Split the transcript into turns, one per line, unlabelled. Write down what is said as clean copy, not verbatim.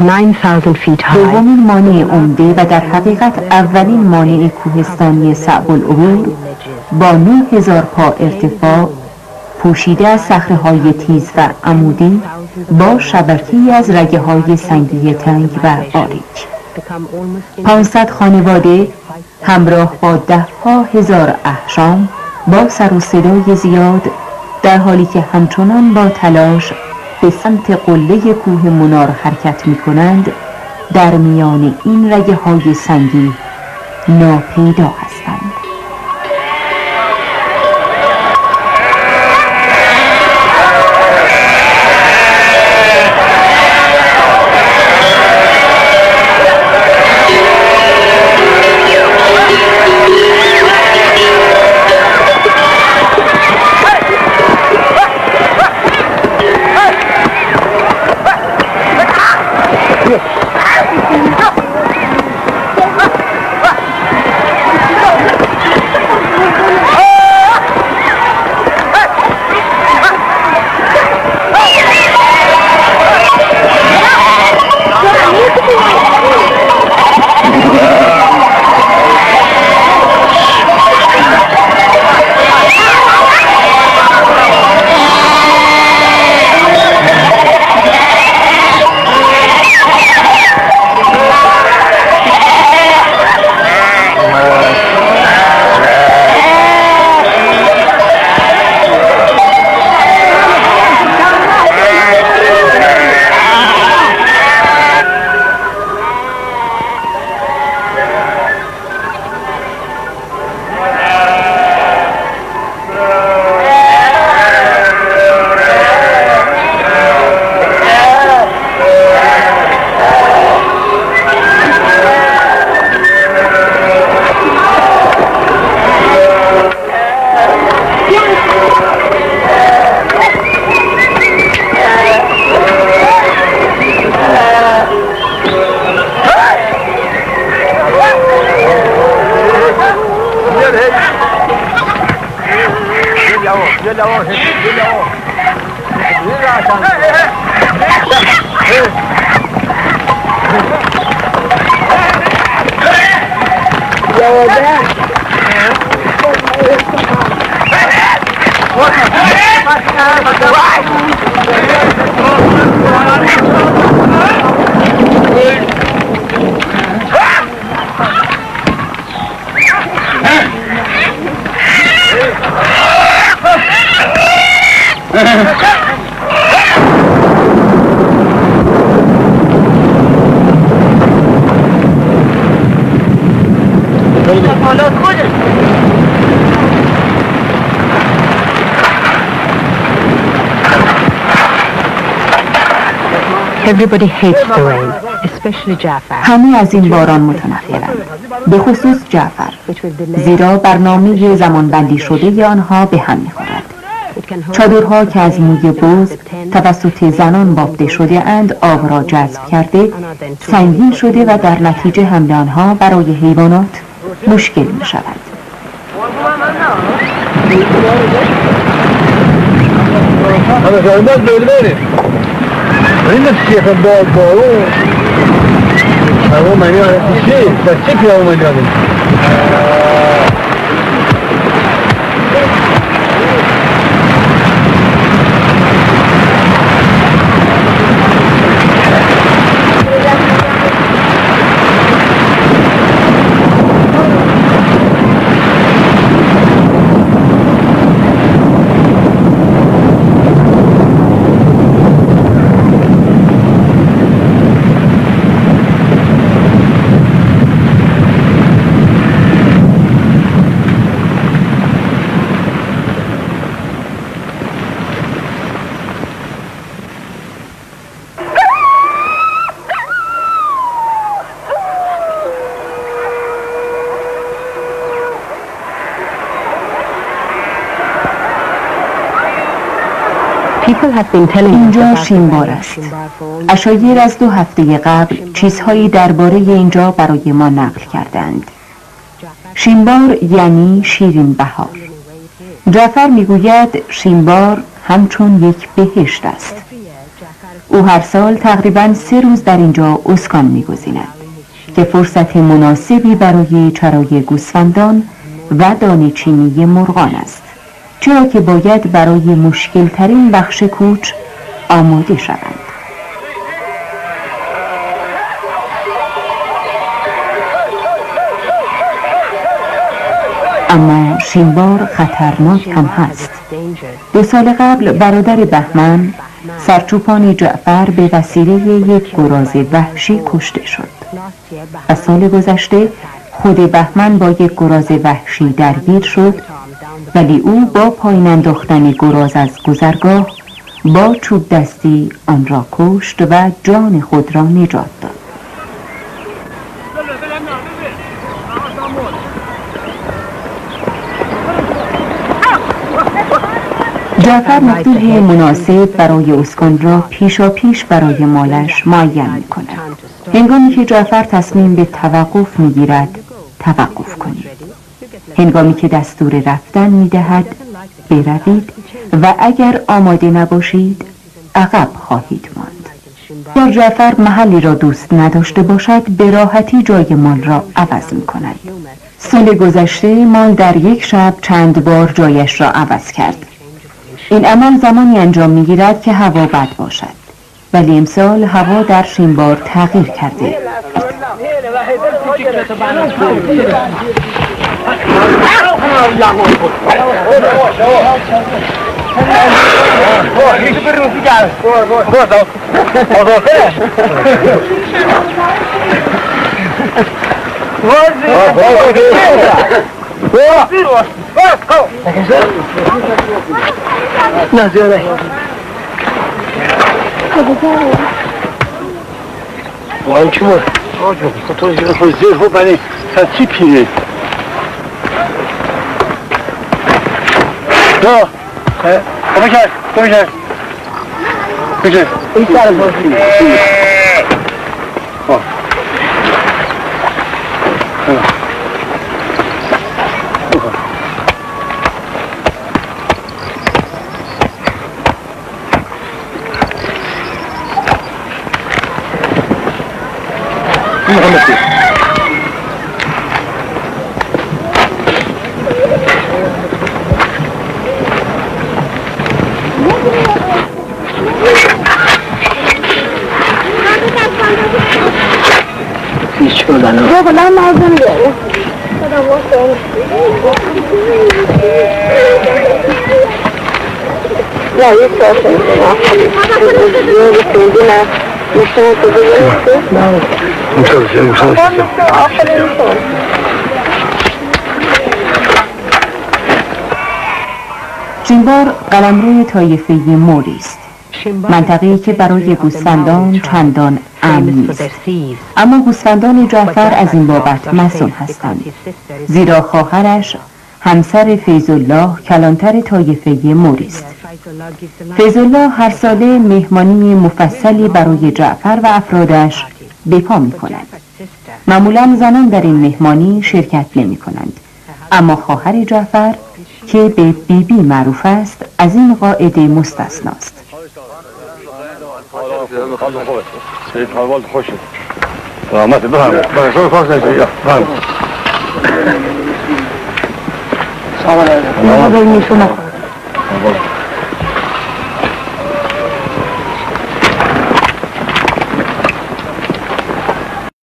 9,000 feet high.
دومین مانع عمده و در حقیقت اولین مانع کوهستانی صعب العبور با 9,000 پا ارتفاع، پوشیده از صخره‌های تیز و عمودی با شبکه‌ای از رگه‌های سنگی تنگ و باریک. 500 خانواده همراه با ده‌ها هزار احشام با سر و صدای زیاد، در حالی که همچنان با تلاش به سمت قله کوه منار حرکت می کنند، در میان این رگه‌های سنگی ناپیدا هستند.
Everybody hates the rain, especially Jafar.
همه از این باران متنفرند، به خصوص جعفر، زیرا برنامه زمانبندی شده آنها به هم می‌خورد. چادرها که از موی بز توسط زنان بافته شده اند آب را جذب کرده، سنگین شده و در نتیجه حمل آنها برای حیوانات مشکل می شود. اینجا شینبار است. عشایر از 2 هفته قبل چیزهایی درباره اینجا برای ما نقل کردند. شینبار یعنی شیرین بهار. جعفر میگوید شینبار همچون یک بهشت است. او هر سال تقریباً 3 روز در اینجا اسکان می‌گزیند که فرصت مناسبی برای چرای گوسفندان و دانه‌چینی مرغان است، چرا که باید برای مشکل ترین بخش کوچ آماده شوند. اما شینوار خطرناک هم هست. 2 سال قبل برادر بهمن، سرچوپان جعفر، به وسیله یک گراز وحشی کشته شد. و سال گذشته خود بهمن با یک گراز وحشی درگیر شد، ولی او با پایین انداختن گراز از گذرگاه با چوب دستی آن را کشت و جان خود را نجات داد. جعفر مقدوح مناسب برای اسکان را پیشاپیش برای مالش معین می کند. هنگامی که جعفر تصمیم به توقف می گیرد، توقف کنید. هنگامی که دستور رفتن می دهد، بروید و اگر آماده نباشید، عقب خواهید ماند. یا جعفر محلی را دوست نداشته باشد، به راحتی جای مال را عوض می کند. سال گذشته مال در یک شب چند بار جایش را عوض کرد. این عمل زمانی انجام می‌گیرد که هوا بد باشد، ولی امسال هوا در شینوار تغییر کرده.
نه زیاده وای چی بود؟ تو زیر خوب بنی تا چی پیره؟ دو کمکر کجا؟ این سر بازی
Yok lan lazım diyor. Adam olsun. Ya hiç olsun. Yok kendine. Müşteri kızı
شینوار قلمرو طایفه موری است، منطقه‌ای که برای گوسفندان چندان امن نیست. اما گوسفندان جعفر از این بابت مسئول هستند، زیرا خواهرش همسر فیض‌الله کلانتر طایفه موری است. فیض‌الله هر ساله مهمانی مفصلی برای جعفر و افرادش به پا می کند. معمولا زنان در این مهمانی شرکت نمی کنند، اما خواهر جعفر که به بیبی معروف است از این قاعده مستثناست.
Sağ olun.